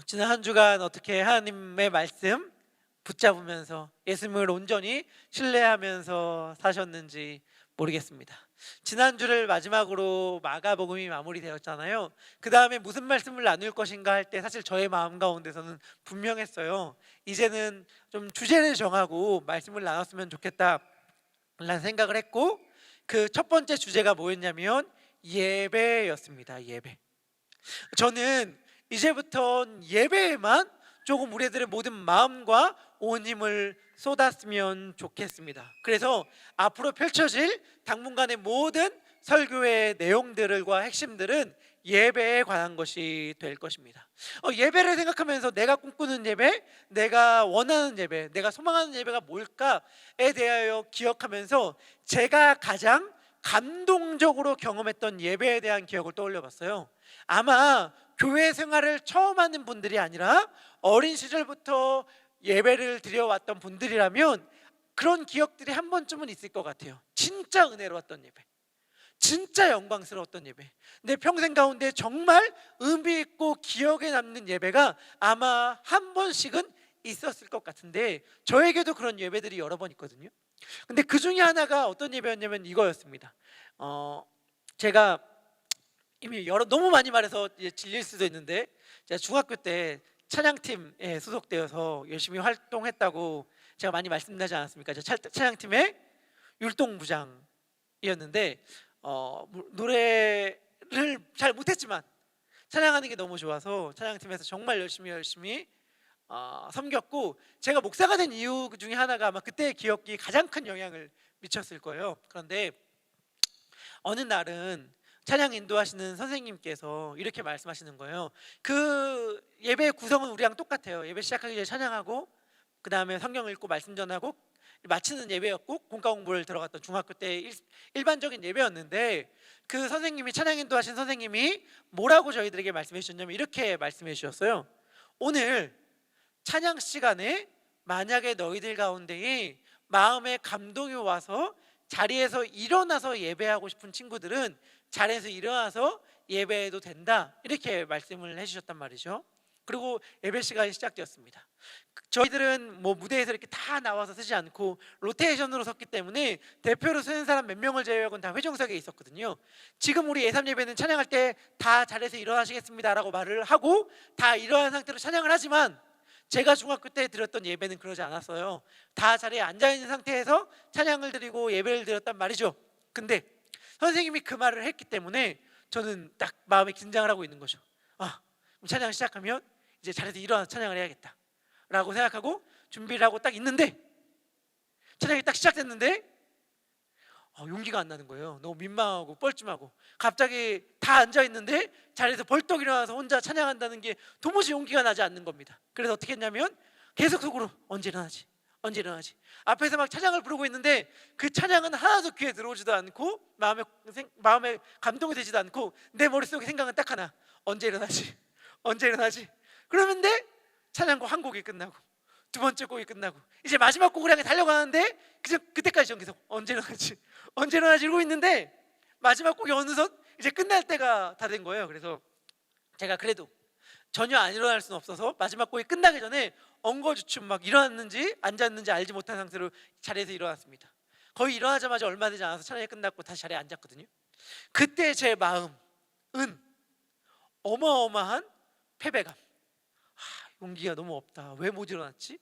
지난 한 주간 어떻게 하나님의 말씀 붙잡으면서 예수님을 온전히 신뢰하면서 사셨는지 모르겠습니다. 지난주를 마지막으로 마가복음이 마무리되었잖아요. 그 다음에 무슨 말씀을 나눌 것인가 할 때 사실 저의 마음 가운데서는 분명했어요. 이제는 좀 주제를 정하고 말씀을 나눴으면 좋겠다 라는 생각을 했고, 그 첫 번째 주제가 뭐였냐면 예배였습니다. 예배. 저는 이제부터 예배에만 조금 우리들의 모든 마음과 온 힘을 쏟았으면 좋겠습니다. 그래서 앞으로 펼쳐질 당분간의 모든 설교의 내용들과 핵심들은 예배에 관한 것이 될 것입니다. 예배를 생각하면서 내가 꿈꾸는 예배, 내가 원하는 예배, 내가 소망하는 예배가 뭘까에 대하여 기억하면서 제가 가장 감동적으로 경험했던 예배에 대한 기억을 떠올려 봤어요. 아마 교회 생활을 처음 하는 분들이 아니라 어린 시절부터 예배를 드려왔던 분들이라면 그런 기억들이 한 번쯤은 있을 것 같아요. 진짜 은혜로웠던 예배, 진짜 영광스러웠던 예배, 내 평생 가운데 정말 의미 있고 기억에 남는 예배가 아마 한 번씩은 있었을 것 같은데, 저에게도 그런 예배들이 여러 번 있거든요. 근데 그 중에 하나가 어떤 예배였냐면 이거였습니다. 제가 이미 너무 많이 말해서 질릴 수도 있는데, 제가 중학교 때 찬양팀에 소속되어서 열심히 활동했다고 제가 많이 말씀드리지 않았습니까? 찬양팀의 율동부장이었는데 노래를 잘 못했지만 찬양하는 게 너무 좋아서 찬양팀에서 정말 열심히 섬겼고, 제가 목사가 된 이유 중에 하나가 아마 그때의 기억이 가장 큰 영향을 미쳤을 거예요. 그런데 어느 날은 찬양 인도하시는 선생님께서 이렇게 말씀하시는 거예요. 그 예배 구성은 우리랑 똑같아요. 예배 시작하기 전에 찬양하고 그 다음에 성경 읽고 말씀 전하고 마치는 예배였고, 공과 공부를 들어갔던 중학교 때 일반적인 예배였는데, 그 선생님이, 찬양 인도하신 선생님이 뭐라고 저희들에게 말씀해 주셨냐면 이렇게 말씀해 주셨어요. 오늘 찬양 시간에 만약에 너희들 가운데에 마음에 감동이 와서 자리에서 일어나서 예배하고 싶은 친구들은 자리에서 일어나서 예배해도 된다, 이렇게 말씀을 해주셨단 말이죠. 그리고 예배 시간이 시작되었습니다. 저희들은 무대에서 이렇게 다 나와서 서지 않고 로테이션으로 섰기 때문에 대표로 서는 사람 몇 명을 제외하고는 다 회중석에 있었거든요. 지금 우리 예삼 예배는 찬양할 때 다 자리에서 일어나시겠습니다 라고 말을 하고 다 일어난 상태로 찬양을 하지만, 제가 중학교 때 드렸던 예배는 그러지 않았어요. 다 자리에 앉아있는 상태에서 찬양을 드리고 예배를 드렸단 말이죠. 근데 선생님이 그 말을 했기 때문에 저는 딱 마음에 긴장을 하고 있는 거죠. 그럼 찬양 시작하면 이제 자리에서 일어나서 찬양을 해야겠다 라고 생각하고 준비를 하고 딱 있는데, 찬양이 딱 시작됐는데 용기가 안 나는 거예요. 너무 민망하고 뻘쭘하고, 갑자기 다 앉아있는데 자리에서 벌떡 일어나서 혼자 찬양한다는 게 도무지 용기가 나지 않는 겁니다. 그래서 어떻게 했냐면 계속 속으로 언제 일어나지, 언제 일어나지, 앞에서 막 찬양을 부르고 있는데 그 찬양은 하나도 귀에 들어오지도 않고 마음에 감동이 되지도 않고, 내 머릿속에 생각은 딱 하나, 언제 일어나지, 언제 일어나지. 그러는데 찬양곡 한 곡이 끝나고 두 번째 곡이 끝나고 이제 마지막 곡을 향해 달려가는데 그때까지 전 계속 언제 일어나지, 언제 일어나지 이러고 있는데, 마지막 곡이 어느덧 이제 끝날 때가 다 된 거예요. 그래서 제가 그래도 전혀 안 일어날 수는 없어서 마지막 곡이 끝나기 전에 엉거주춤 막 일어났는지 앉았는지 알지 못한 상태로 자리에서 일어났습니다. 거의 일어나자마자 얼마 되지 않아서 찬양이 끝났고 다시 자리에 앉았거든요. 그때 제 마음은 어마어마한 패배감, 용기가 너무 없다, 왜 못 일어났지,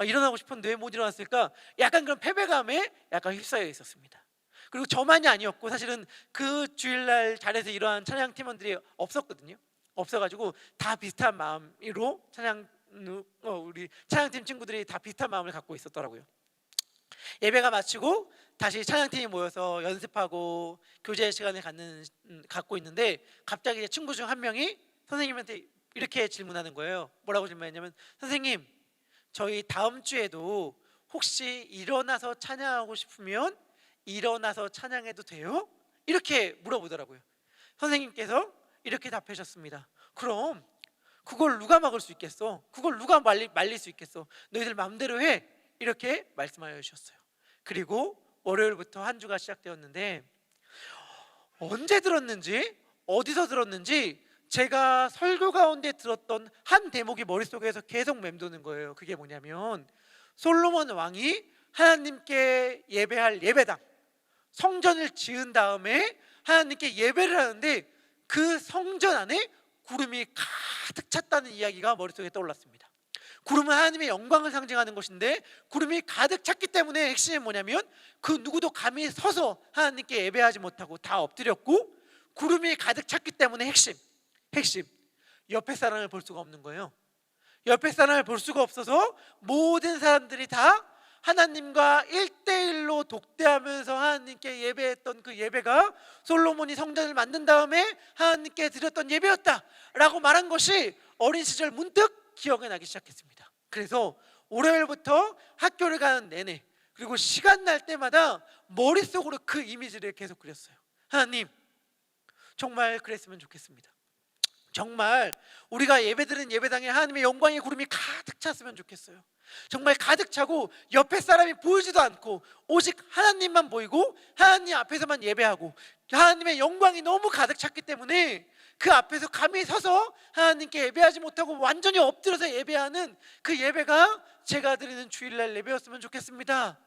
일어나고 싶었는데 왜 못 일어났을까, 약간 그런 패배감에 약간 휩싸여 있었습니다. 그리고 저만이 아니었고, 사실은 그 주일날 자리에서 일어난 찬양 팀원들이 없었거든요. 없어가지고 다 비슷한 마음으로 우리 찬양팀 친구들이 다 비슷한 마음을 갖고 있었더라고요. 예배가 마치고 다시 찬양팀이 모여서 연습하고 교제 시간을 갖고 있는데, 갑자기 친구 중 한 명이 선생님한테 이렇게 질문하는 거예요. 뭐라고 질문했냐면, 선생님, 저희 다음 주에도 혹시 일어나서 찬양하고 싶으면 일어나서 찬양해도 돼요? 이렇게 물어보더라고요. 선생님께서 이렇게 답하셨습니다. 그럼 그걸 누가 막을 수 있겠어? 그걸 누가 말릴 수 있겠어? 너희들 마음대로 해, 이렇게 말씀하여 주셨어요. 그리고 월요일부터 한 주가 시작되었는데, 언제 들었는지 어디서 들었는지 제가 설교 가운데 들었던 한 대목이 머릿속에서 계속 맴도는 거예요. 그게 뭐냐면 솔로몬 왕이 하나님께 예배할 예배당, 성전을 지은 다음에 하나님께 예배를 하는데 그 성전 안에 구름이 가득 찼다는 이야기가 머릿속에 떠올랐습니다. 구름은 하나님의 영광을 상징하는 것인데 구름이 가득 찼기 때문에 핵심이 뭐냐면 그 누구도 감히 서서 하나님께 예배하지 못하고 다 엎드렸고, 구름이 가득 찼기 때문에 핵심 옆에 사람을 볼 수가 없는 거예요. 옆에 사람을 볼 수가 없어서 모든 사람들이 다 하나님과 1대1로 독대하면서 하나님께 예배했던 그 예배가 솔로몬이 성전을 만든 다음에 하나님께 드렸던 예배였다 라고 말한 것이 어린 시절 문득 기억이 나기 시작했습니다. 그래서 월요일부터 학교를 가는 내내, 그리고 시간 날 때마다 머릿속으로 그 이미지를 계속 그렸어요. 하나님, 정말 그랬으면 좋겠습니다. 정말 우리가 예배드린 예배당에 하나님의 영광의 구름이 가득 찼으면 좋겠어요. 정말 가득 차고 옆에 사람이 보이지도 않고 오직 하나님만 보이고 하나님 앞에서만 예배하고, 하나님의 영광이 너무 가득 찼기 때문에 그 앞에서 감히 서서 하나님께 예배하지 못하고 완전히 엎드려서 예배하는 그 예배가 제가 드리는 주일날 예배였으면 좋겠습니다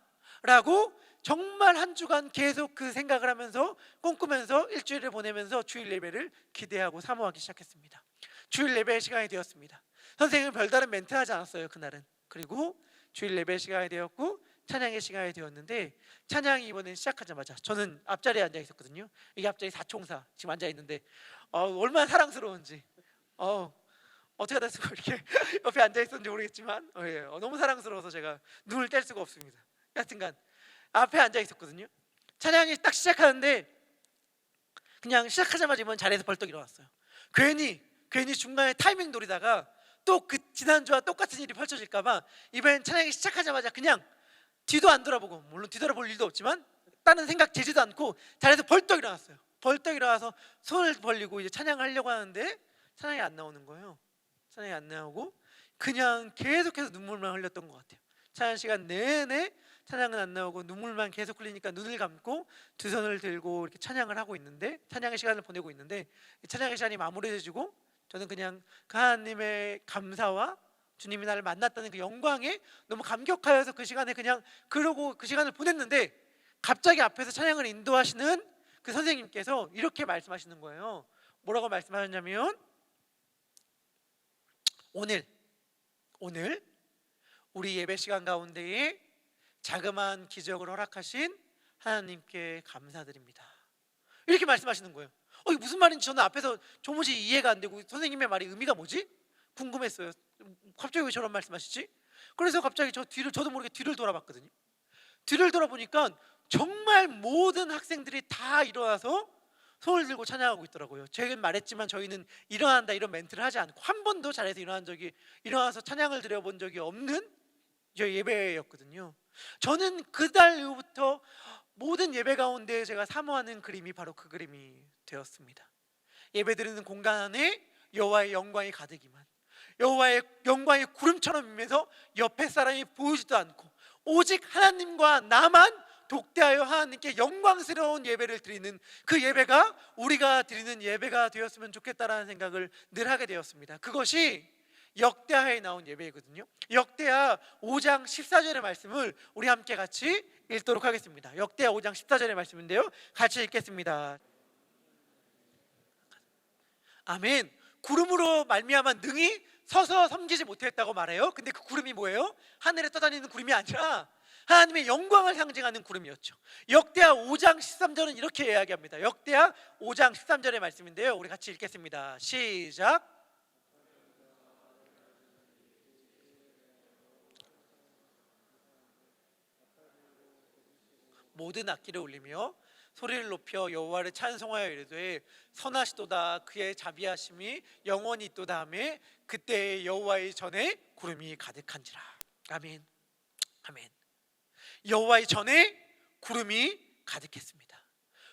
라고 정말 한 주간 계속 그 생각을 하면서 꿈꾸면서 일주일을 보내면서 주일 예배를 기대하고 사모하기 시작했습니다. 주일 예배 시간이 되었습니다. 선생님은 별다른 멘트 하지 않았어요, 그날은. 그리고 주일 예배 시간이 되었고 찬양의 시간이 되었는데, 찬양이 이번엔 시작하자마자 저는 앞자리에 앉아 있었거든요. 이게 앞자리 4총사 지금 앉아 있는데 얼마나 사랑스러운지, 어떻게 하다 쓰고 이렇게 옆에 앉아 있었는지 모르겠지만 너무 사랑스러워서 제가 눈을 뗄 수가 없습니다. 여하튼간 앞에 앉아 있었거든요. 찬양이 딱 시작하는데 그냥 시작하자마자 이번 자리에서 벌떡 일어났어요. 괜히 중간에 타이밍 노리다가 또 그 지난주와 똑같은 일이 펼쳐질까봐 이번엔 찬양이 시작하자마자 그냥 뒤도 안 돌아보고, 물론 뒤돌아볼 일도 없지만 다른 생각 제지도 않고 자리에서 벌떡 일어났어요. 벌떡 일어나서 손을 벌리고 이제 찬양을 하려고 하는데 찬양이 안 나오는 거예요. 찬양이 안 나오고 그냥 계속해서 눈물만 흘렸던 것 같아요. 찬양 시간 내내 찬양은 안 나오고 눈물만 계속 흘리니까 눈을 감고 두 손을 들고 이렇게 찬양을 하고 있는데, 찬양의 시간을 보내고 있는데, 찬양의 시간이 마무리해지고 저는 그냥 그 하나님의 감사와 주님이 나를 만났다는 그 영광에 너무 감격하여서 그 시간에 그냥 그러고 그 시간을 보냈는데, 갑자기 앞에서 찬양을 인도하시는 그 선생님께서 이렇게 말씀하시는 거예요. 뭐라고 말씀하셨냐면, 오늘 우리 예배 시간 가운데에 자그마한 기적을 허락하신 하나님께 감사드립니다, 이렇게 말씀하시는 거예요. 이게 무슨 말인지 저는 앞에서 도무지 이해가 안 되고 선생님의 말이 의미가 뭐지? 궁금했어요. 갑자기 왜 저런 말씀하시지? 그래서 갑자기 저도 모르게 뒤를 돌아봤거든요. 뒤를 돌아보니까 정말 모든 학생들이 다 일어나서 손을 들고 찬양하고 있더라고요. 제가 말했지만 저희는 일어난다 이런 멘트를 하지 않고 한 번도 자리에서 일어나서 찬양을 드려본 적이 없는 저희 예배였거든요. 저는 그달 이후부터 모든 예배 가운데 제가 사모하는 그림이 바로 그 그림이 되었습니다. 예배드리는 공간 안에 여호와의 영광이 가득이만, 여호와의 영광이 구름처럼 임해서 옆에 사람이 보이지도 않고 오직 하나님과 나만 독대하여 하나님께 영광스러운 예배를 드리는 그 예배가 우리가 드리는 예배가 되었으면 좋겠다라는 생각을 늘 하게 되었습니다. 그것이 역대하에 나온 예배이거든요. 역대하 5장 14절의 말씀을 우리 함께 같이 읽도록 하겠습니다. 역대하 5장 14절의 말씀인데요, 같이 읽겠습니다. 아멘. 구름으로 말미암아 능히 서서 섬기지 못했다고 말해요. 근데 그 구름이 뭐예요? 하늘에 떠다니는 구름이 아니라 하나님의 영광을 상징하는 구름이었죠. 역대하 5장 13절은 이렇게 이야기합니다. 역대하 5장 13절의 말씀인데요, 우리 같이 읽겠습니다. 시작. 모든 악기를 울리며 소리를 높여 여호와를 찬송하여 이르되 선하시도다, 그의 자비하심이 영원히 있도다 하매 그때 여호와의 전에 구름이 가득한지라. 아멘. 아멘. 여호와의 전에 구름이 가득했습니다.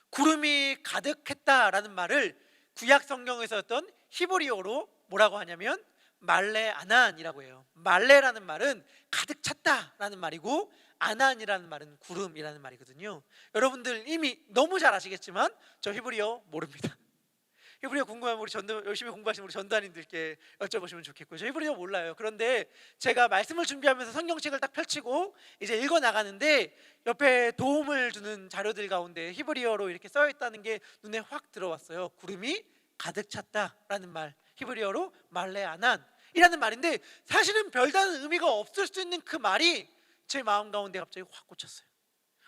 구름이 가득했다라는 말을 구약 성경에서 썼던 히브리어로 뭐라고 하냐면 말레 아난이라고 해요. 말레라는 말은 가득 찼다라는 말이고 아난이라는 말은 구름이라는 말이거든요. 여러분들 이미 너무 잘 아시겠지만 저 히브리어 모릅니다. 히브리어 궁금하면 우리 전도 열심히 공부하시는 우리 전도관님들께 여쭤보시면 좋겠고요. 저 히브리어 몰라요. 그런데 제가 말씀을 준비하면서 성경책을 딱 펼치고 이제 읽어 나가는데 옆에 도움을 주는 자료들 가운데 히브리어로 이렇게 써 있다는 게 눈에 확 들어왔어요. 구름이 가득 찼다라는 말, 히브리어로 말레아난이라는 말인데 사실은 별다른 의미가 없을 수 있는 그 말이 제 마음 가운데 갑자기 확 꽂혔어요.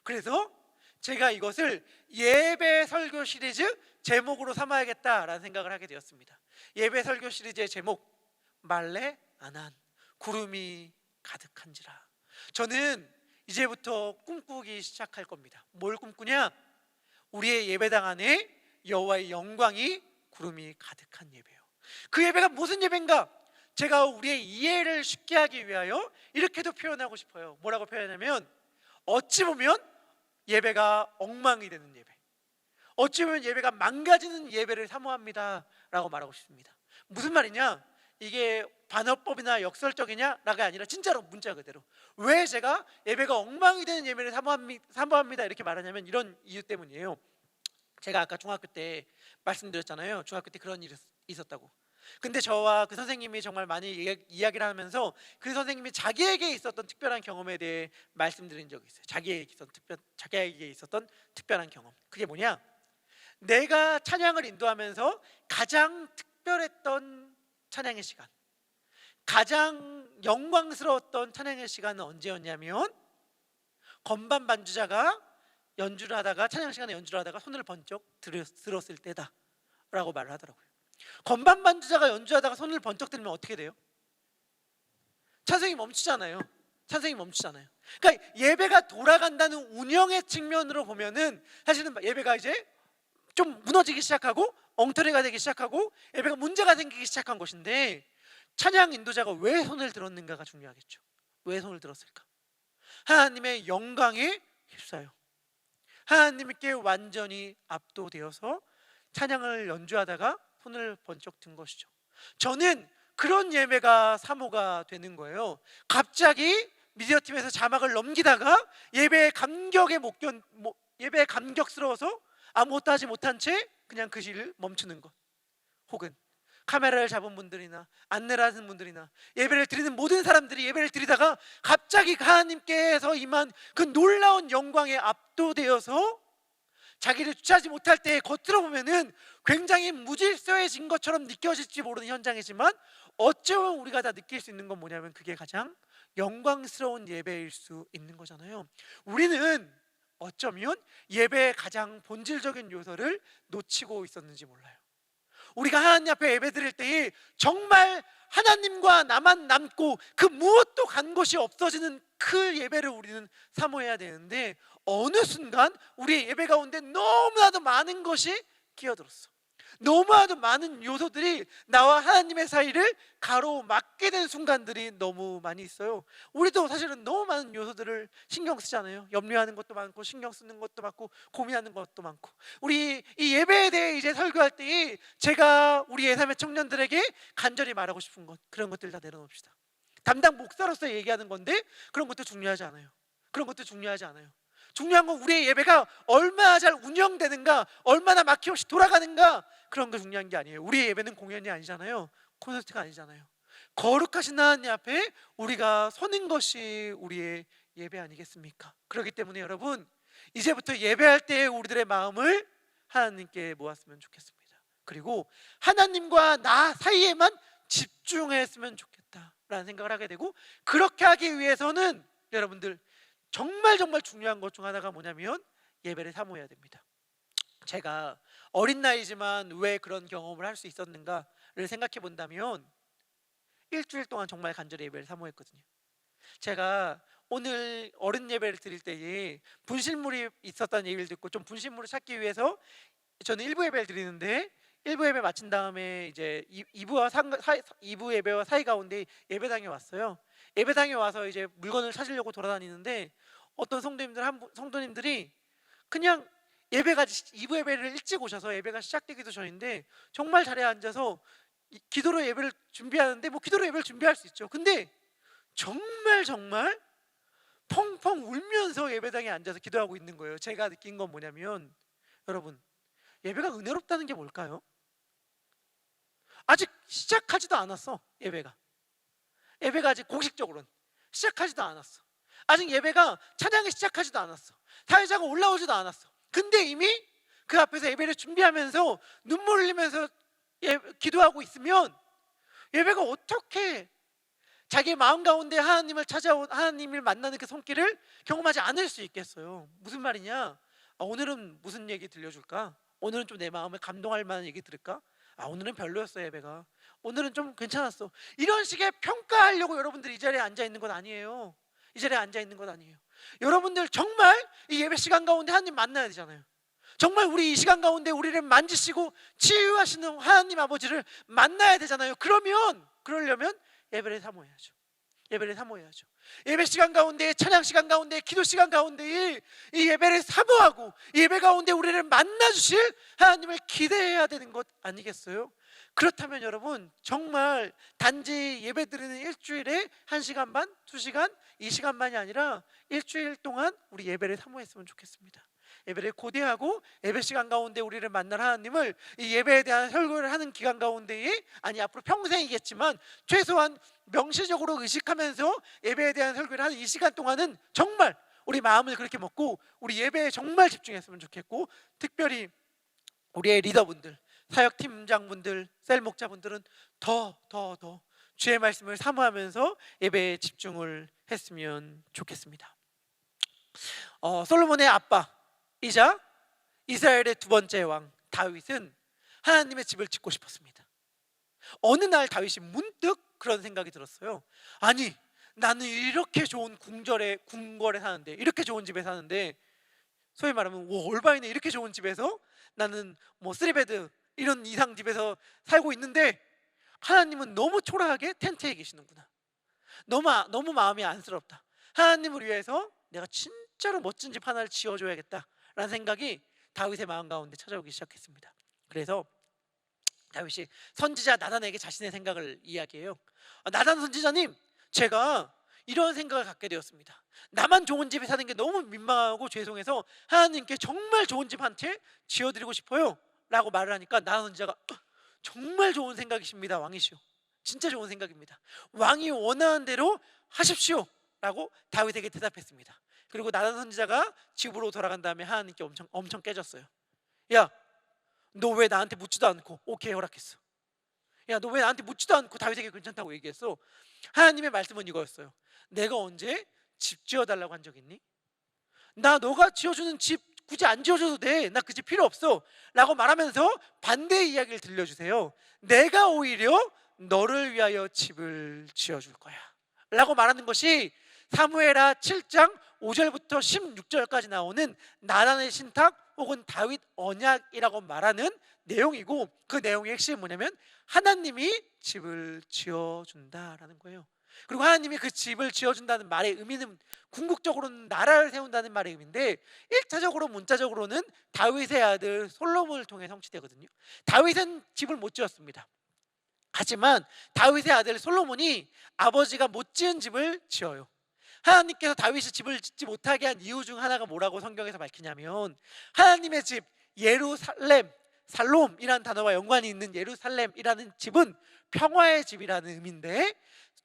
그래서 제가 이것을 예배 설교 시리즈 제목으로 삼아야겠다라는 생각을 하게 되었습니다. 예배 설교 시리즈의 제목, 말레아난, 구름이 가득한지라. 저는 이제부터 꿈꾸기 시작할 겁니다. 뭘 꿈꾸냐? 우리의 예배당 안에 여호와의 영광이 구름이 가득한 예배요. 그 예배가 무슨 예배인가? 제가 우리의 이해를 쉽게 하기 위하여 이렇게도 표현하고 싶어요. 뭐라고 표현하냐면, 어찌 보면 예배가 엉망이 되는 예배, 어찌 보면 예배가 망가지는 예배를 사모합니다 라고 말하고 싶습니다. 무슨 말이냐? 이게 반어법이나 역설적이냐라가 아니라 진짜로 문자 그대로 왜 제가 예배가 엉망이 되는 예배를 사모합니다 이렇게 말하냐면 이런 이유 때문이에요. 제가 아까 중학교 때 말씀드렸잖아요. 중학교 때 그런 일이 있었다고. 근데 저와 그 선생님이 정말 많이 이야기를 하면서 그 선생님이 자기에게 있었던 특별한 경험에 대해 말씀드린 적이 있어요. 자기에게 있었던 특별한 경험. 그게 뭐냐? 내가 찬양을 인도하면서 가장 특별했던 찬양의 시간, 가장 영광스러웠던 찬양의 시간은 언제였냐면, 건반 반주자가 연주를 하다가, 찬양 시간에 연주를 하다가 손을 번쩍 들었을 때다 라고 말을 하더라고요. 건반 반주자가 연주하다가 손을 번쩍 들면 어떻게 돼요? 찬송이 멈추잖아요. 찬송이 멈추잖아요. 그러니까 예배가 돌아간다는 운영의 측면으로 보면은 사실은 예배가 이제 좀 무너지기 시작하고 엉터리가 되기 시작하고 예배가 문제가 생기기 시작한 것인데, 찬양 인도자가 왜 손을 들었는가가 중요하겠죠. 왜 손을 들었을까? 하나님의 영광에 휩싸여 하나님께 완전히 압도되어서 찬양을 연주하다가 손을 번쩍 든 것이죠. 저는 그런 예배가 사모가 되는 거예요. 갑자기 미디어팀에서 자막을 넘기다가 예배의 감격스러워서 아무것도 하지 못한 채 그냥 그 시를 멈추는 것, 혹은 카메라를 잡은 분들이나 안내를 하는 분들이나 예배를 드리는 모든 사람들이 예배를 드리다가 갑자기 하나님께서 임한 그 놀라운 영광에 압도되어서 자기를 주체하지 못할 때 겉으로 보면은 굉장히 무질서해진 것처럼 느껴질지 모르는 현장이지만, 어쩌면 우리가 다 느낄 수 있는 건 뭐냐면 그게 가장 영광스러운 예배일 수 있는 거잖아요. 우리는 어쩌면 예배의 가장 본질적인 요소를 놓치고 있었는지 몰라요. 우리가 하나님 앞에 예배 드릴 때에 정말 하나님과 나만 남고 그 무엇도 간 곳이 없어지는 그 예배를 우리는 사모해야 되는데, 어느 순간 우리의 예배 가운데 너무나도 많은 것이 끼어들었어. 너무나도 많은 요소들이 나와 하나님의 사이를 가로막게 된 순간들이 너무 많이 있어요. 우리도 사실은 너무 많은 요소들을 신경 쓰잖아요. 염려하는 것도 많고 신경 쓰는 것도 많고 고민하는 것도 많고. 우리 이 예배에 대해 이제 설교할 때 제가 우리 예삼의 청년들에게 간절히 말하고 싶은 것, 그런 것들 다 내려놓읍시다. 담당 목사로서 얘기하는 건데 그런 것도 중요하지 않아요. 그런 것도 중요하지 않아요. 중요한 건 우리의 예배가 얼마나 잘 운영되는가, 얼마나 막힘없이 돌아가는가, 그런 게 중요한 게 아니에요. 우리의 예배는 공연이 아니잖아요. 콘서트가 아니잖아요. 거룩하신 하나님 앞에 우리가 서는 것이 우리의 예배 아니겠습니까? 그렇기 때문에 여러분, 이제부터 예배할 때 우리들의 마음을 하나님께 모았으면 좋겠습니다. 그리고 하나님과 나 사이에만 집중했으면 좋겠다라는 생각을 하게 되고, 그렇게 하기 위해서는 여러분들 정말 중요한 것 중 하나가 뭐냐면 예배를 사모해야 됩니다. 제가 어린 나이지만 왜 그런 경험을 할 수 있었는가를 생각해 본다면, 일주일 동안 정말 간절히 예배를 사모했거든요. 제가 오늘 어른 예배를 드릴 때에 분실물이 있었다는 얘기를 듣고 좀 분실물을 찾기 위해서 저는 1부 예배를 드리는데, 1부 예배 마친 다음에 이제 2부 예배와 사이 가운데 예배당에 왔어요. 예배당에 와서 이제 물건을 찾으려고 돌아다니는데 어떤 성도님들이 그냥 2부 예배를 일찍 오셔서 예배가 시작되기도 전인데 정말 자리에 앉아서 기도로 예배를 준비하는데, 뭐 기도로 예배를 준비할 수 있죠. 근데 정말 펑펑 울면서 예배당에 앉아서 기도하고 있는 거예요. 제가 느낀 건 뭐냐면, 여러분, 예배가 은혜롭다는 게 뭘까요? 아직 시작하지도 않았어. 예배가 아직 공식적으로는 시작하지도 않았어. 아직 예배가 찬양이 시작하지도 않았어. 사회자가 올라오지도 않았어. 근데 이미 그 앞에서 예배를 준비하면서 눈물 흘리면서 기도하고 있으면 예배가 어떻게 자기 마음 가운데 하나님을 찾아온, 하나님을 만나는 그 손길을 경험하지 않을 수 있겠어요? 무슨 말이냐? 오늘은 무슨 얘기 들려줄까? 오늘은 좀 내 마음을 감동할 만한 얘기 들을까? 오늘은 별로였어. 예배가 오늘은 좀 괜찮았어. 이런 식의 평가하려고 여러분들이 이 자리에 앉아 있는 건 아니에요. 이 자리에 앉아 있는 건 아니에요. 여러분들 정말 이 예배 시간 가운데 하나님 만나야 되잖아요. 정말 우리 이 시간 가운데 우리를 만지시고 치유하시는 하나님 아버지를 만나야 되잖아요. 그러려면 예배를 사모해야죠. 예배를 사모해야죠. 예배 시간 가운데, 찬양 시간 가운데, 기도 시간 가운데 이 예배를 사모하고 예배 가운데 우리를 만나 주실 하나님을 기대해야 되는 것 아니겠어요? 그렇다면 여러분 정말 단지 예배 드리는 일주일에 1시간 반, 2시간, 2시간만이 아니라 일주일 동안 우리 예배를 사모했으면 좋겠습니다. 예배를 고대하고 예배 시간 가운데 우리를 만날 하나님을 이 예배에 대한 설교를 하는 기간 가운데에, 아니 앞으로 평생이겠지만 최소한 명시적으로 의식하면서 예배에 대한 설교를 하는 이 시간 동안은 정말 우리 마음을 그렇게 먹고 우리 예배에 정말 집중했으면 좋겠고, 특별히 우리의 리더분들, 사역팀장분들, 셀 목자분들은 더 주의 말씀을 사모하면서 예배에 집중을 했으면 좋겠습니다. 솔로몬의 아빠이자 이스라엘의 두 번째 왕 다윗은 하나님의 집을 짓고 싶었습니다. 어느 날 다윗이 문득 그런 생각이 들었어요. 아니, 나는 이렇게 좋은 궁궐에 사는데, 이렇게 좋은 집에 사는데, 소위 말하면 올바인에 이렇게 좋은 집에서 나는 뭐 3베드 이런 이상 집에서 살고 있는데 하나님은 너무 초라하게 텐트에 계시는구나. 너무 마음이 안쓰럽다. 하나님을 위해서 내가 진짜로 멋진 집 하나를 지어줘야겠다 라는 생각이 다윗의 마음 가운데 찾아오기 시작했습니다. 그래서 다윗이 선지자 나단에게 자신의 생각을 이야기해요. 나단 선지자님, 제가 이런 생각을 갖게 되었습니다. 나만 좋은 집에 사는 게 너무 민망하고 죄송해서 하나님께 정말 좋은 집 한 채 지어드리고 싶어요 라고 말을 하니까 나단 선지자가 정말 좋은 생각이십니다. 왕이시오, 진짜 좋은 생각입니다. 왕이 원하는 대로 하십시오 라고 다윗에게 대답했습니다. 그리고 나단 선지자가 집으로 돌아간 다음에 하나님께 엄청 깨졌어요. 야, 너 왜 나한테 묻지도 않고 오케이 허락했어? 야, 너 왜 나한테 묻지도 않고 다윗에게 괜찮다고 얘기했어? 하나님의 말씀은 이거였어요. 내가 언제 집 지어달라고 한 적 있니? 나 너가 지어주는 집 굳이 안 지어줘도 돼. 나 그 집 필요 없어 라고 말하면서 반대의 이야기를 들려주세요. 내가 오히려 너를 위하여 집을 지어줄 거야 라고 말하는 것이 사무엘하 7장 5절부터 16절까지 나오는 나단의 신탁 혹은 다윗 언약이라고 말하는 내용이고, 그 내용의 핵심이 뭐냐면 하나님이 집을 지어준다라는 거예요. 그리고 하나님이 그 집을 지어준다는 말의 의미는 궁극적으로는 나라를 세운다는 말의 의미인데, 1차적으로 문자적으로는 다윗의 아들 솔로몬을 통해 성취되거든요. 다윗은 집을 못 지었습니다. 하지만 다윗의 아들 솔로몬이 아버지가 못 지은 집을 지어요. 하나님께서 다윗이 집을 짓지 못하게 한 이유 중 하나가 뭐라고 성경에서 밝히냐면, 하나님의 집 예루살렘, 살롬이라는 단어와 연관이 있는 예루살렘이라는 집은 평화의 집이라는 의미인데,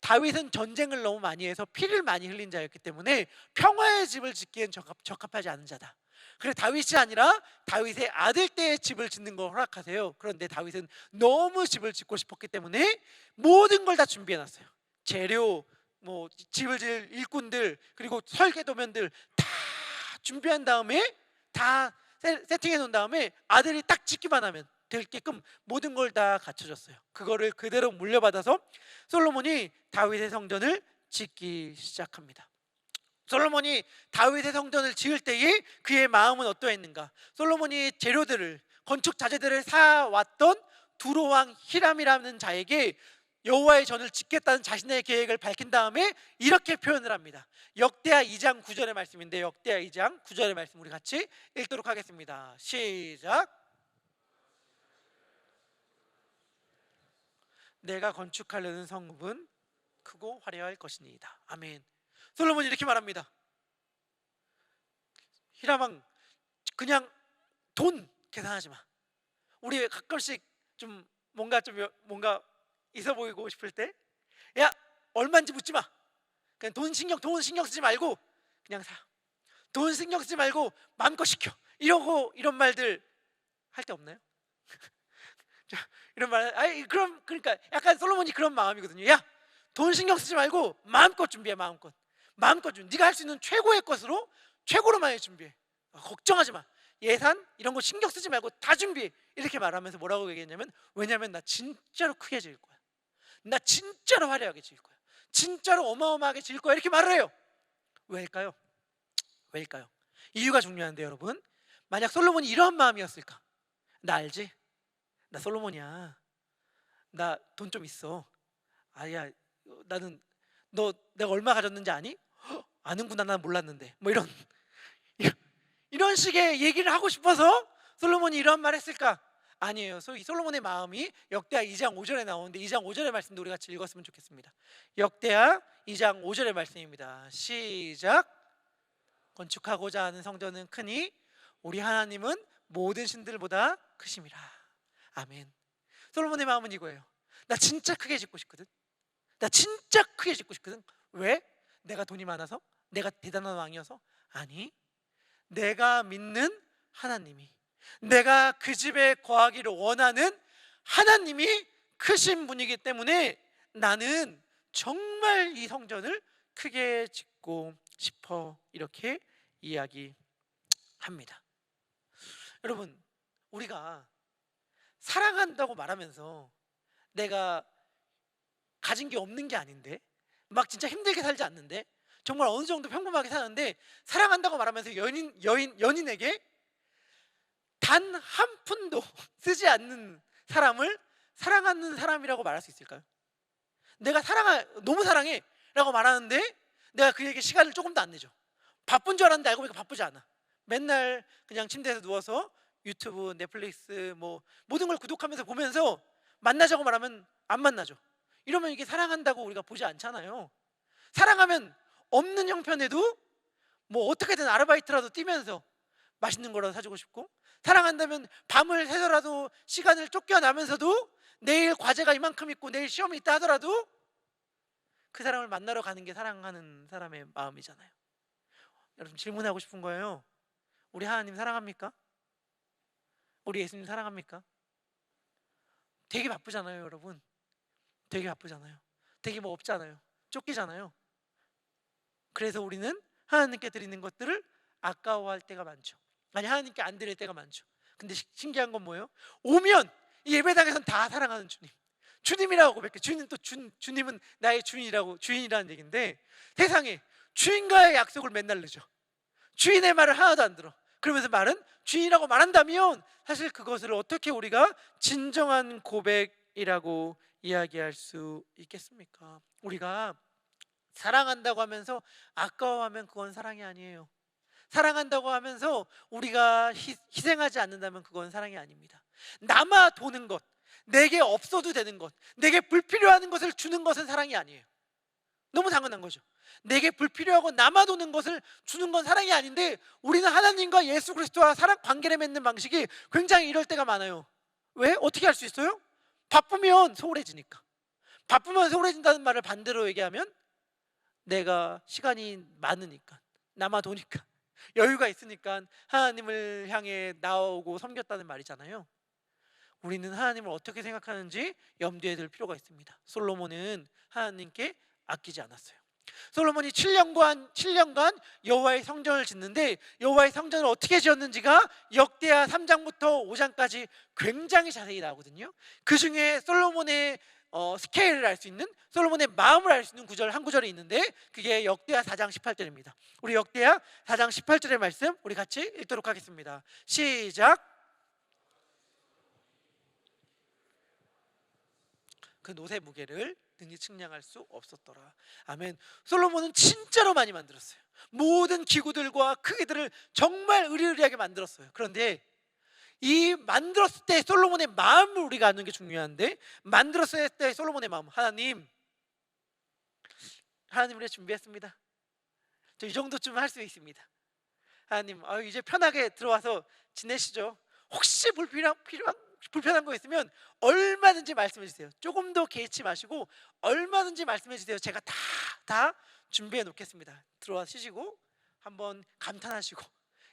다윗은 전쟁을 너무 많이 해서 피를 많이 흘린 자였기 때문에 평화의 집을 짓기엔 적합하지 않은 자다. 그래서 다윗이 아니라 다윗의 아들 때의 집을 짓는 걸 허락하세요. 그런데 다윗은 너무 집을 짓고 싶었기 때문에 모든 걸 다 준비해놨어요. 재료, 뭐 집을 지을 일꾼들, 그리고 설계도면들 다 준비한 다음에, 다 세팅해 놓은 다음에 아들이 딱 짓기만 하면 되게끔 모든 걸 다 갖춰줬어요. 그거를 그대로 물려받아서 솔로몬이 다윗의 성전을 짓기 시작합니다. 솔로몬이 다윗의 성전을 지을 때에 그의 마음은 어떠했는가? 솔로몬이 재료들을, 건축 자재들을 사왔던 두로왕 히람이라는 자에게 여호와의 전을 짓겠다는 자신의 계획을 밝힌 다음에 이렇게 표현을 합니다. 역대하 2장 9절의 말씀인데, 역대하 2장 9절의 말씀 우리 같이 읽도록 하겠습니다. 시작. 내가 건축하려는 성읍은 크고 화려할 것이니이다. 아멘. 솔로몬이 이렇게 말합니다. 히람왕, 그냥 돈 계산하지 마. 우리 가끔씩 좀 뭔가 있어 보이고 싶을 때, 야, 얼마인지 묻지 마. 그냥 돈 신경 쓰지 말고 그냥 사. 돈 신경 쓰지 말고 마음껏 시켜. 이런 말들 할 때 없나요? 자, 이런 말, 그러니까 약간 솔로몬이 그런 마음이거든요. 야, 돈 신경 쓰지 말고 마음껏 준비해. 마음껏 네가 할 수 있는 최고의 것으로 최고로 많이 준비해. 걱정하지 마. 예산 이런 거 신경 쓰지 말고 다 준비해. 이렇게 말하면서 뭐라고 얘기했냐면, 왜냐면 나 진짜로 크게 지을 거야. 나 진짜로 화려하게 지을 거야. 진짜로 어마어마하게 지을 거야. 이렇게 말을 해요. 왜일까요? 이유가 중요한데 여러분, 만약 솔로몬이 이런 마음이었을까? 나 알지? 나 솔로몬이야. 나 돈 좀 있어. 아야, 나는 너 내가 얼마 가졌는지 아니? 아는구나. 난 몰랐는데. 뭐 이런 식의 얘기를 하고 싶어서 솔로몬이 이런 말 했을까? 아니에요. 이 솔로몬의 마음이 역대하 2장 5절에 나오는데, 2장 5절의 말씀도 우리 같이 읽었으면 좋겠습니다. 역대하 2장 5절의 말씀입니다. 시작. 건축하고자 하는 성전은 크니 우리 하나님은 모든 신들보다 크심이라. 아멘. 솔로몬의 마음은 이거예요. 나 진짜 크게 짓고 싶거든. 왜? 내가 돈이 많아서? 내가 대단한 왕이어서? 아니, 내가 믿는 하나님이, 내가 그 집에 거하기를 원하는 하나님이 크신 분이기 때문에 나는 정말 이 성전을 크게 짓고 싶어. 이렇게 이야기합니다. 여러분, 우리가 사랑한다고 말하면서 내가 가진 게 없는 게 아닌데, 막 진짜 힘들게 살지 않는데, 정말 어느 정도 평범하게 사는데, 사랑한다고 말하면서 연인에게 단 한 푼도 쓰지 않는 사람을 사랑하는 사람이라고 말할 수 있을까요? 내가 너무 사랑해 라고 말하는데 내가 그에게 시간을 조금도 안 내줘. 바쁜 줄 알았는데 알고 보니까 바쁘지 않아. 맨날 그냥 침대에서 누워서 유튜브, 넷플릭스 뭐 모든 걸 구독하면서 보면서 만나자고 말하면 안 만나죠. 이러면 이게 사랑한다고 우리가 보지 않잖아요. 사랑하면 없는 형편에도 뭐 어떻게든 아르바이트라도 뛰면서 맛있는 거라도 사주고 싶고, 사랑한다면 밤을 새더라도 시간을 쫓겨나면서도 내일 과제가 이만큼 있고 내일 시험이 있다 하더라도 그 사람을 만나러 가는 게 사랑하는 사람의 마음이잖아요. 여러분, 질문하고 싶은 거예요. 우리 하나님 사랑합니까? 우리 예수님 사랑합니까? 되게 바쁘잖아요, 여러분. 되게 바쁘잖아요. 되게 뭐 없잖아요. 쫓기잖아요. 그래서 우리는 하나님께 드리는 것들을 아까워할 때가 많죠. 아니, 하나님께 안 드릴 때가 많죠. 근데 신기한 건 뭐예요? 오면 이 예배당에서는 다 사랑하는 주님, 주님이라고 고백해. 주님은 나의 주인이라는 얘기인데, 세상에 주인과의 약속을 맨날 늦어. 주인의 말을 하나도 안 들어. 그러면서 주인이라고 말한다면 사실 그것을 어떻게 우리가 진정한 고백이라고 이야기할 수 있겠습니까? 우리가 사랑한다고 하면서 아까워하면 그건 사랑이 아니에요. 사랑한다고 하면서 우리가 희생하지 않는다면 그건 사랑이 아닙니다. 남아 도는 것, 내게 없어도 되는 것, 내게 불필요한 것을 주는 것은 사랑이 아니에요. 너무 당연한 거죠. 내게 불필요하고 남아도는 것을 주는 건 사랑이 아닌데, 우리는 하나님과 예수 그리스도와 사랑 관계를 맺는 방식이 굉장히 이럴 때가 많아요. 왜? 어떻게 할 수 있어요? 바쁘면 소홀해지니까. 바쁘면 소홀해진다는 말을 반대로 얘기하면 내가 시간이 많으니까, 남아도니까, 여유가 있으니까 하나님을 향해 나오고 섬겼다는 말이잖아요. 우리는 하나님을 어떻게 생각하는지 염두에 둘 필요가 있습니다. 솔로몬은 하나님께 아끼지 않았어요. 솔로몬이 7년간 여호와의 성전을 짓는데, 여호와의 성전을 어떻게 지었는지가 역대하 3장부터 5장까지 굉장히 자세히 나오거든요. 그 중에 솔로몬의 스케일을 알 수 있는, 솔로몬의 마음을 알 수 있는 구절 한 구절이 있는데, 그게 역대하 4장 18절입니다. 우리 역대하 4장 18절의 말씀 우리 같이 읽도록 하겠습니다. 시작. 그 노새 무게를 능히 측량할 수 없었더라. 아멘. 솔로몬은 진짜로 많이 만들었어요. 모든 기구들과 크기들을 정말 의리의리하게 만들었어요. 그런데 이 만들었을 때 솔로몬의 마음을 우리가 아는 게 중요한데, 만들었을 때 솔로몬의 마음, 하나님 우리 준비했습니다. 저 이 정도쯤 할 수 있습니다. 하나님, 이제 편하게 들어와서 지내시죠. 혹시 불필요한 불편한 거 있으면 얼마든지 말씀해 주세요. 조금 더 개의치 마시고 얼마든지 말씀해 주세요. 제가 다 준비해 놓겠습니다. 들어와 쉬시고 한번 감탄하시고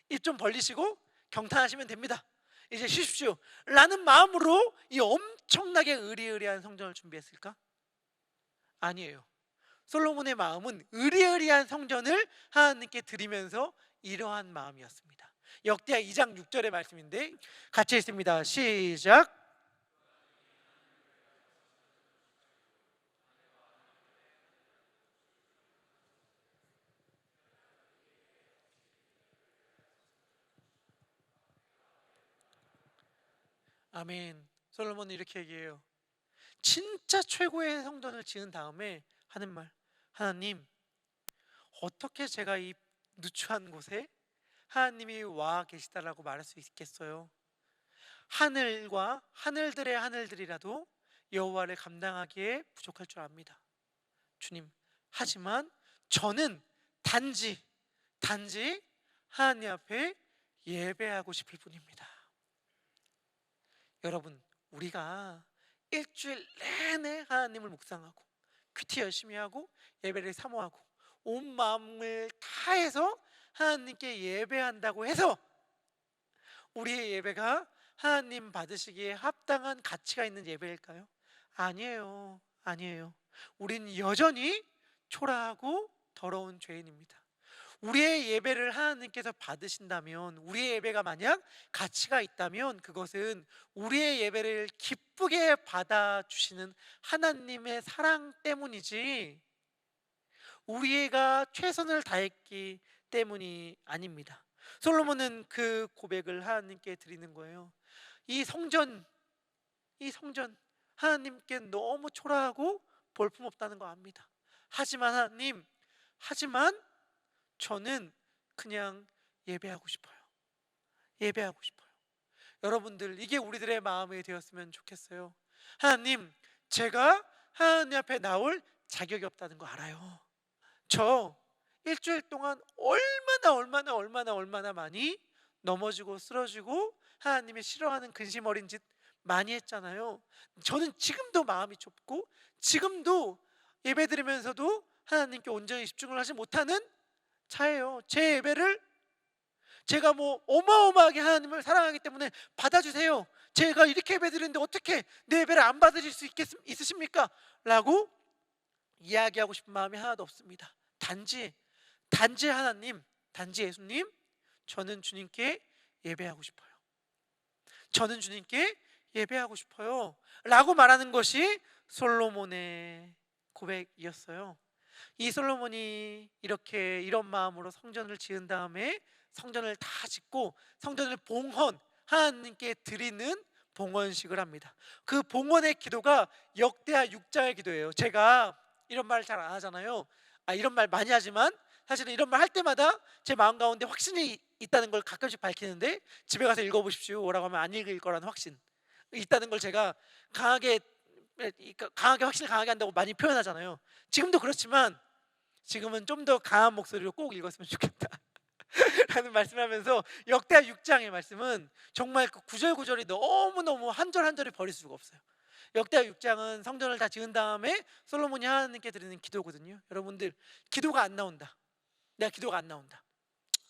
입 좀 벌리시고 경탄하시면 됩니다. 이제 쉬십시오 라는 마음으로 이 엄청나게 의리의리한 성전을 준비했을까? 아니에요. 솔로몬의 마음은 의리의리한 성전을 하나님께 드리면서 이러한 마음이었습니다. 역대하 2장 6절의 말씀인데 같이 읽습니다. 시작. 아멘. 솔로몬은 이렇게 얘기해요. 진짜 최고의 성전을 지은 다음에 하는 말, 하나님, 어떻게 제가 이 누추한 곳에 하나님이 와 계시다라고 말할 수 있겠어요? 하늘과 하늘들의 하늘들이라도 여호와를 감당하기에 부족할 줄 압니다. 주님, 하지만 저는 단지 하나님 앞에 예배하고 싶을 뿐입니다. 여러분, 우리가 일주일 내내 하나님을 묵상하고 큐티 열심히 하고 예배를 사모하고 온 마음을 다해서 하나님께 예배한다고 해서 우리의 예배가 하나님 받으시기에 합당한 가치가 있는 예배일까요? 아니에요. 우린 여전히 초라하고 더러운 죄인입니다. 우리의 예배를 하나님께서 받으신다면, 우리의 예배가 만약 가치가 있다면 그것은 우리의 예배를 기쁘게 받아주시는 하나님의 사랑 때문이지 우리가 최선을 다했기 때문이 아닙니다. 솔로몬은 그 고백을 하나님께 드리는 거예요. 이 성전 하나님께 너무 초라하고 볼품없다는 거 압니다. 하지만 하나님, 저는 그냥 예배하고 싶어요. 여러분들, 이게 우리들의 마음이 되었으면 좋겠어요. 하나님, 제가 하나님 앞에 나올 자격이 없다는 거 알아요. 저 일주일 동안 얼마나 많이 넘어지고 쓰러지고 하나님이 싫어하는 근심 어린 짓 많이 했잖아요. 저는 지금도 마음이 좁고 지금도 예배 드리면서도 하나님께 온전히 집중을 하지 못하는 차예요. 제 예배를 제가 어마어마하게 하나님을 사랑하기 때문에 받아주세요. 제가 이렇게 예배 드리는데 어떻게 내 예배를 안 받으실 수 있으십니까? 라고 이야기하고 싶은 마음이 하나도 없습니다. 단지 하나님, 단지 예수님, 저는 주님께 예배하고 싶어요 라고 말하는 것이 솔로몬의 고백이었어요. 이 솔로몬이 이런 마음으로 성전을 지은 다음에 성전을 다 짓고 성전을 하나님께 드리는 봉헌식을 합니다. 그 봉헌의 기도가 역대하 6장의 기도예요. 제가 이런 말 잘 안 하잖아요. 이런 말 많이 하지만 사실은 이런 말 할 때마다 제 마음 가운데 확신이 있다는 걸 가끔씩 밝히는데, 집에 가서 읽어보십시오 라고 하면 안 읽을 거라는 확신 있다는 걸 제가 강하게 확신을 강하게 한다고 많이 표현하잖아요. 지금도 그렇지만 지금은 좀 더 강한 목소리로 꼭 읽었으면 좋겠다 라는 말씀을 하면서 역대하 6장의 말씀은 정말 그 구절구절이 너무너무 한 절 한 절이 버릴 수가 없어요. 역대하 6장은 성전을 다 지은 다음에 솔로몬이 하나님께 드리는 기도거든요. 여러분들, 기도가 안 나온다, 내가 기도가 안 나온다,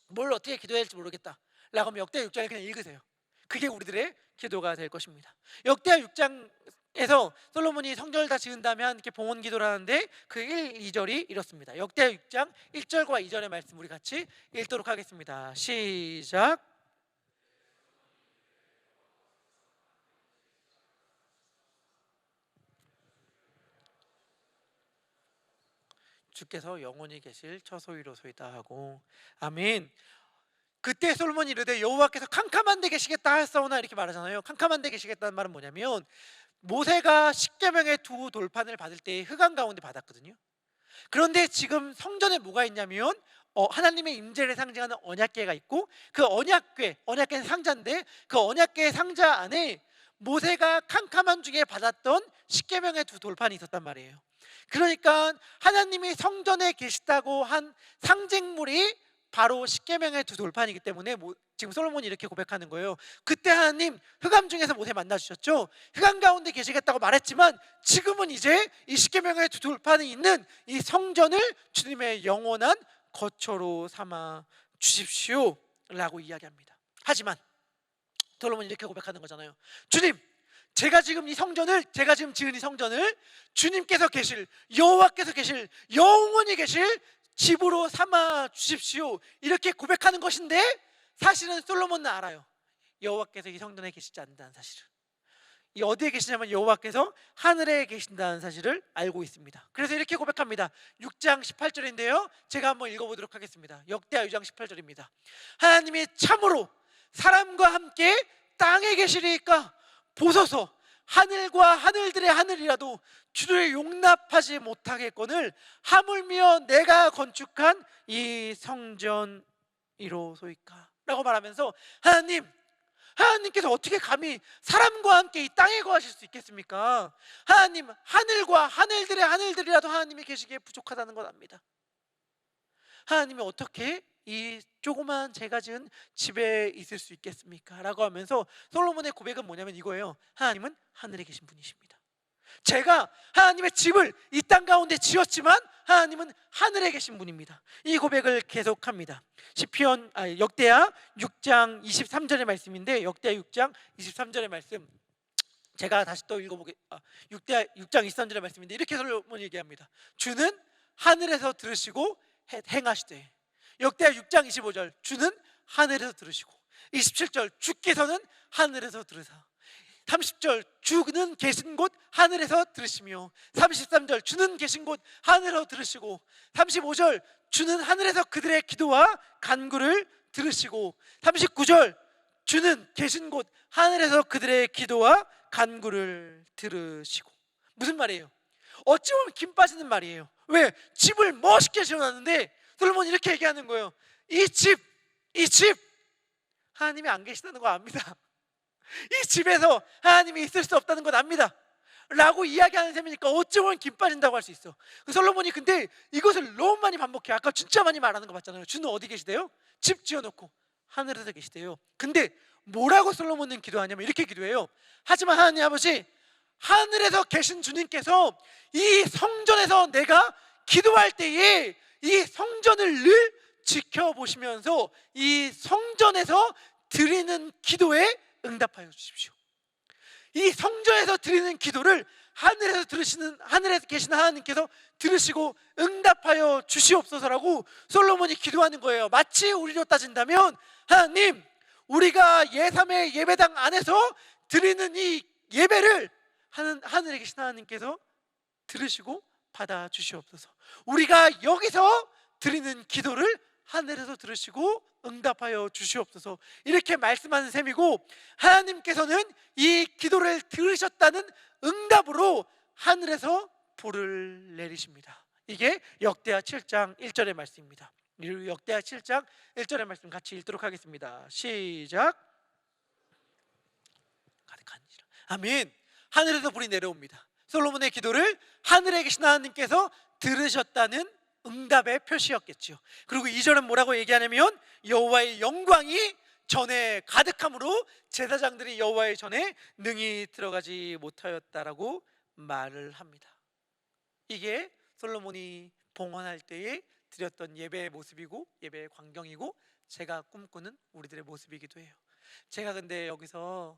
뭘 어떻게 기도해야 할지 모르겠다 라고 하면 역대하 6장을 그냥 읽으세요. 그게 우리들의 기도가 될 것입니다. 역대하 6장에서 솔로몬이 성전을 다 지은 다음에 하나님께 봉헌 기도를 하는데 그 1, 2절이 이렇습니다. 역대하 6장 1절과 2절의 말씀 우리 같이 읽도록 하겠습니다. 시작. 주께서 영원히 계실 처소이로소이다 하고. 아멘. 그때 솔로몬이 이르되 여호와께서 캄캄한 데 계시겠다 하였사오나 이렇게 말하잖아요. 캄캄한 데 계시겠다는 말은 뭐냐면 모세가 십계명의 두 돌판을 받을 때 흑암 가운데 받았거든요. 그런데 지금 성전에 뭐가 있냐면 하나님의 임재를 상징하는 언약궤가 있고, 그 언약궤는 상자인데 그 언약궤의 상자 안에 모세가 캄캄한 중에 받았던 십계명의 두 돌판이 있었단 말이에요. 그러니까 하나님이 성전에 계시다고 한 상징물이 바로 십계명의 두 돌판이기 때문에 지금 솔로몬이 이렇게 고백하는 거예요. 그때 하나님 흑암 중에서 모세 만나주셨죠. 흑암 가운데 계시겠다고 말했지만 지금은 이제 이 십계명의 두 돌판이 있는 이 성전을 주님의 영원한 거처로 삼아 주십시오 라고 이야기합니다. 하지만 솔로몬이 이렇게 고백하는 거잖아요. 주님, 제가 지금 지은 이 성전을 주님께서 계실, 여호와께서 계실, 영원히 계실 집으로 삼아 주십시오 이렇게 고백하는 것인데, 사실은 솔로몬은 알아요. 여호와께서 이 성전에 계시지 않는다는 사실을. 이 어디에 계시냐면 여호와께서 하늘에 계신다는 사실을 알고 있습니다. 그래서 이렇게 고백합니다. 6장 18절인데요 제가 한번 읽어보도록 하겠습니다. 역대하 6장 18절입니다. 하나님이 참으로 사람과 함께 땅에 계시리까 보소서, 하늘과 하늘들의 하늘이라도 주를 용납하지 못하겠거늘 하물며 내가 건축한 이 성전이로소이까 라고 말하면서 하나님께서 어떻게 감히 사람과 함께 이 땅에 거하실 수 있겠습니까? 하나님, 하늘과 하늘들의 하늘들이라도 하나님이 계시기에 부족하다는 걸 압니다. 하나님이 어떻게 이 조그만 제가 지은 집에 있을 수 있겠습니까? 라고 하면서 솔로몬의 고백은 뭐냐면 이거예요. 하나님은 하늘에 계신 분이십니다. 제가 하나님의 집을 이 땅 가운데 지었지만 하나님은 하늘에 계신 분입니다. 이 고백을 계속합니다. 역대하 6장 23절의 말씀인데, 역대하 6장 23절의 말씀 제가 다시 또 역대하 6장 23절의 말씀인데 이렇게 솔로몬이 얘기합니다. 주는 하늘에서 들으시고 행하시되. 역대하 6장 25절 주는 하늘에서 들으시고, 27절 주께서는 하늘에서 들으사, 30절 주는 계신 곳 하늘에서 들으시며, 33절 주는 계신 곳 하늘에서 들으시고, 35절 주는 하늘에서 그들의 기도와 간구를 들으시고, 39절 주는 계신 곳 하늘에서 그들의 기도와 간구를 들으시고. 무슨 말이에요? 어찌 보면 김 빠지는 말이에요. 왜? 집을 멋있게 지어놨는데 솔로몬이 이렇게 얘기하는 거예요. 이 집 하나님이 안 계시다는 거 압니다. 이 집에서 하나님이 있을 수 없다는 건 압니다 라고 이야기하는 셈이니까 어찌 보면 김 빠진다고 할 수 있어. 솔로몬이 근데 이것을 너무 많이 반복해요. 아까 진짜 많이 말하는 거 봤잖아요. 주는 어디 계시대요? 집 지어놓고 하늘에서 계시대요. 근데 뭐라고 솔로몬은 기도하냐면 이렇게 기도해요. 하지만 하나님 아버지, 하늘에서 계신 주님께서 이 성전에서 내가 기도할 때에 이 성전을 늘 지켜보시면서 이 성전에서 드리는 기도에 응답하여 주십시오. 이 성전에서 드리는 기도를 하늘에서 계신 하나님께서 들으시고 응답하여 주시옵소서라고 솔로몬이 기도하는 거예요. 마치 우리로 따진다면 하나님, 우리가 예3의 예배당 안에서 드리는 이 예배를 하늘에 계신 하나님께서 들으시고 받아 주시옵소서. 우리가 여기서 드리는 기도를 하늘에서 들으시고 응답하여 주시옵소서 이렇게 말씀하는 셈이고, 하나님께서는 이 기도를 들으셨다는 응답으로 하늘에서 불을 내리십니다. 이게 역대하 7장 1절의 말씀입니다. 역대하 7장 1절의 말씀 같이 읽도록 하겠습니다. 시작. 가득한지라. 아멘. 하늘에서 불이 내려옵니다. 솔로몬의 기도를 하늘에 계신 하나님께서 들으셨다는 응답의 표시였겠죠. 그리고 2절은 뭐라고 얘기하냐면 여호와의 영광이 전에 가득함으로 제사장들이 여호와의 전에 능히 들어가지 못하였다라고 말을 합니다. 이게 솔로몬이 봉헌할 때에 드렸던 예배의 모습이고 예배의 광경이고 제가 꿈꾸는 우리들의 모습이기도 해요. 제가 근데 여기서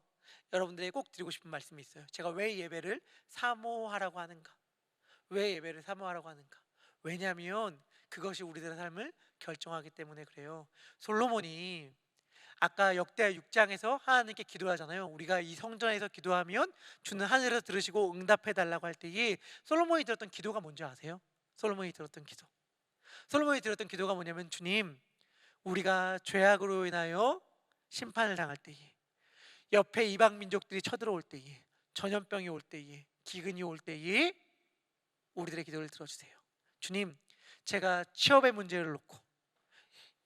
여러분들에게 꼭 드리고 싶은 말씀이 있어요. 제가 왜 예배를 사모하라고 하는가? 왜 예배를 사모하라고 하는가? 왜냐하면 그것이 우리들의 삶을 결정하기 때문에 그래요. 솔로몬이 아까 역대하 6장에서 하나님께 기도하잖아요. 우리가 이 성전에서 기도하면 주는 하늘에서 들으시고 응답해 달라고 할 때에 솔로몬이 들었던 기도가 뭔지 아세요? 솔로몬이 들었던 기도가 뭐냐면, 주님, 우리가 죄악으로 인하여 심판을 당할 때에, 옆에 이방 민족들이 쳐들어올 때에, 전염병이 올 때에, 기근이 올 때에 우리들의 기도를 들어주세요. 주님, 제가 취업의 문제를 놓고,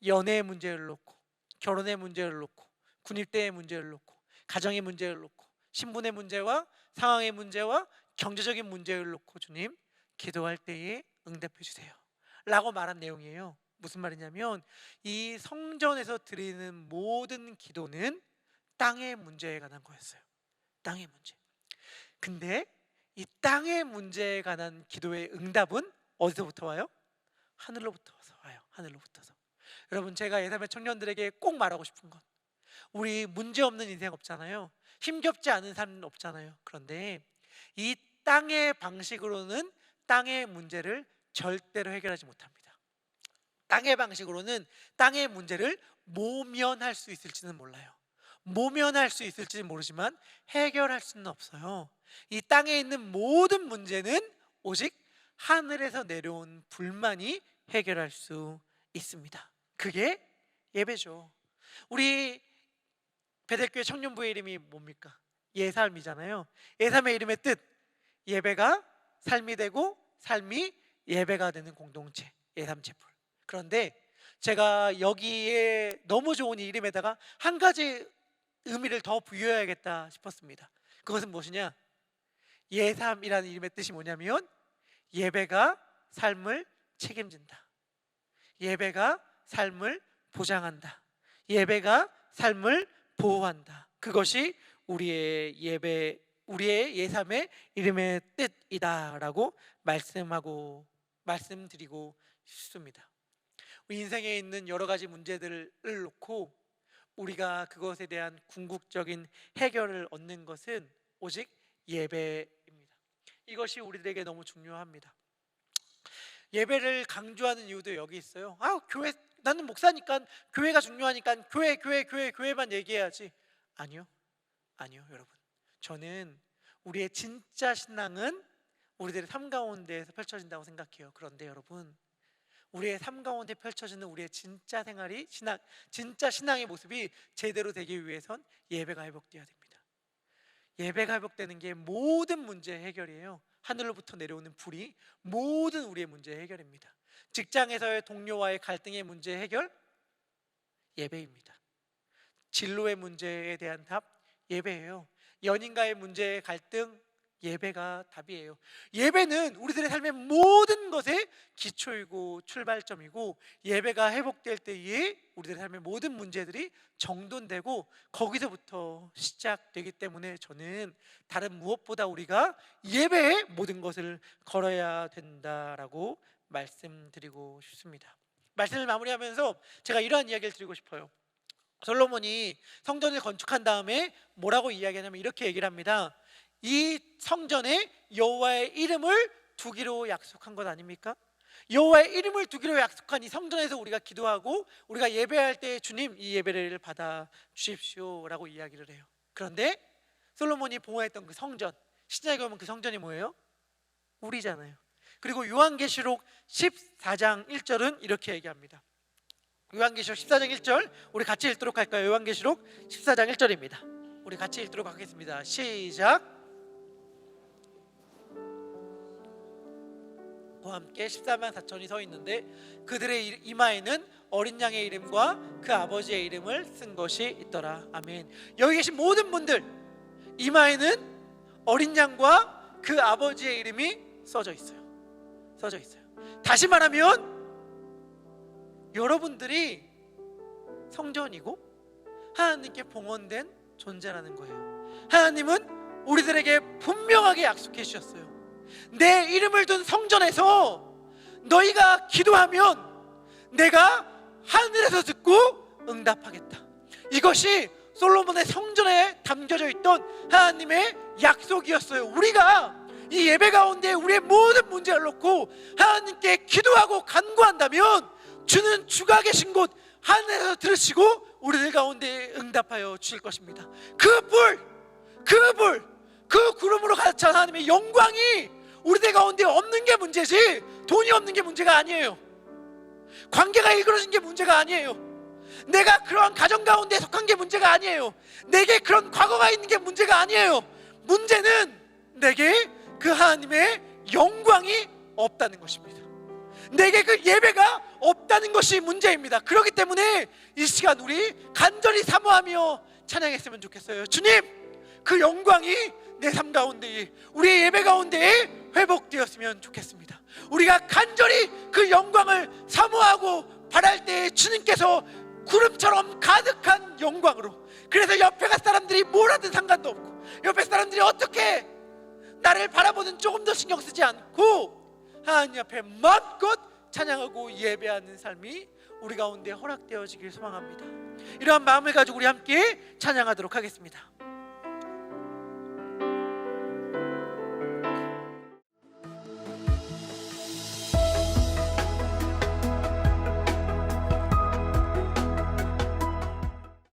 연애의 문제를 놓고, 결혼의 문제를 놓고, 군입대의 문제를 놓고, 가정의 문제를 놓고, 신분의 문제와 상황의 문제와 경제적인 문제를 놓고 주님 기도할 때에 응답해 주세요 라고 말한 내용이에요. 무슨 말이냐면 이 성전에서 드리는 모든 기도는 땅의 문제에 관한 거였어요. 땅의 문제. 근데 이 땅의 문제에 관한 기도의 응답은 어디서부터 와요? 하늘로부터 와요. 하늘로부터서. 여러분, 제가 예삼의 청년들에게 꼭 말하고 싶은 건, 우리 문제 없는 인생 없잖아요. 힘겹지 않은 삶은 없잖아요. 그런데 이 땅의 방식으로는 땅의 문제를 절대로 해결하지 못합니다. 땅의 방식으로는 땅의 문제를 모면할 수 있을지는 몰라요. 모면할 수 있을지는 모르지만 해결할 수는 없어요. 이 땅에 있는 모든 문제는 오직 하늘에서 내려온 불만이 해결할 수 있습니다. 그게 예배죠. 우리 베델교회 청년부의 이름이 뭡니까? 예삼이잖아요. 예삼의 이름의 뜻, 예배가 삶이 되고 삶이 예배가 되는 공동체, 예삼체풀. 그런데 제가 여기에 너무 좋은 이 이름에다가 한 가지 의미를 더 부여해야겠다 싶었습니다. 그것은 무엇이냐? 예삼이라는 이름의 뜻이 뭐냐면 예배가 삶을 책임진다, 예배가 삶을 보장한다, 예배가 삶을 보호한다. 그것이 우리의 예배, 우리의 예삼의 이름의 뜻이다라고 말씀드리고 싶습니다. 우리 인생에 있는 여러 가지 문제들을 놓고 우리가 그것에 대한 궁극적인 해결을 얻는 것은 오직 예배입니다. 이것이 우리들에게 너무 중요합니다. 예배를 강조하는 이유도 여기 있어요. 교회, 나는 목사니까 교회가 중요하니까 교회만 얘기해야지. 아니요, 여러분. 저는 우리의 진짜 신앙은 우리들의 삶 가운데에서 펼쳐진다고 생각해요. 그런데 여러분, 우리의 삶 가운데 펼쳐지는 우리의 진짜 생활이 진짜 신앙의 모습이 제대로 되기 위해선 예배가 회복되어야 됩니다. 예배가 회복되는 게 모든 문제의 해결이에요. 하늘로부터 내려오는 불이 모든 우리의 문제의 해결입니다. 직장에서의 동료와의 갈등의 문제 해결, 예배입니다. 진로의 문제에 대한 답, 예배예요. 연인과의 문제의 갈등, 예배가 답이에요. 예배는 우리들의 삶의 모든 것의 기초이고 출발점이고, 예배가 회복될 때에 우리들의 삶의 모든 문제들이 정돈되고 거기서부터 시작되기 때문에 저는 다른 무엇보다 우리가 예배에 모든 것을 걸어야 된다라고 말씀드리고 싶습니다. 말씀을 마무리하면서 제가 이러한 이야기를 드리고 싶어요. 솔로몬이 성전을 건축한 다음에 뭐라고 이야기하냐면 이렇게 얘기를 합니다. 이 성전에 여호와의 이름을 두기로 약속한 것 아닙니까? 여호와의 이름을 두기로 약속한 이 성전에서 우리가 기도하고 우리가 예배할 때 주님, 이 예배를 받아 주십시오 라고 이야기를 해요. 그런데 솔로몬이 봉헌했던 그 성전, 신약에 보면 그 성전이 뭐예요? 우리잖아요. 그리고 요한계시록 14장 1절은 이렇게 얘기합니다. 요한계시록 14장 1절 우리 같이 읽도록 할까요? 요한계시록 14장 1절입니다. 우리 같이 읽도록 하겠습니다. 시작. 와 함께 14만 4천이 서 있는데 그들의 이마에는 어린 양의 이름과 그 아버지의 이름을 쓴 것이 있더라. 아멘. 여기 계신 모든 분들 이마에는 어린 양과 그 아버지의 이름이 써져 있어요. 다시 말하면 여러분들이 성전이고 하나님께 봉헌된 존재라는 거예요. 하나님은 우리들에게 분명하게 약속해 주셨어요. 내 이름을 둔 성전에서 너희가 기도하면 내가 하늘에서 듣고 응답하겠다. 이것이 솔로몬의 성전에 담겨져 있던 하나님의 약속이었어요. 우리가 이 예배 가운데 우리의 모든 문제를 놓고 하나님께 기도하고 간구한다면 주는 주가 계신 곳 하늘에서 들으시고 우리들 가운데 응답하여 주실 것입니다. 그 구름으로 가득 찬 하나님의 영광이 우리들 가운데 없는 게 문제지 돈이 없는 게 문제가 아니에요. 관계가 일그러진 게 문제가 아니에요. 내가 그러한 가정 가운데 속한 게 문제가 아니에요. 내게 그런 과거가 있는 게 문제가 아니에요. 문제는 내게 그 하나님의 영광이 없다는 것입니다. 내게 그 예배가 없다는 것이 문제입니다. 그렇기 때문에 이 시간 우리 간절히 사모하며 찬양했으면 좋겠어요. 주님, 그 영광이 내 삶 가운데 우리의 예배 가운데 회복되었으면 좋겠습니다. 우리가 간절히 그 영광을 사모하고 예배할 때 주님께서 구름처럼 가득한 영광으로, 그래서 옆에 가 사람들이 뭘 하든 상관도 없고, 옆에 사람들이 어떻게 나를 바라보는 조금 더 신경 쓰지 않고 하나님 앞에 마음껏 찬양하고 예배하는 삶이 우리 가운데 허락되어지길 소망합니다. 이러한 마음을 가지고 우리 함께 찬양하도록 하겠습니다.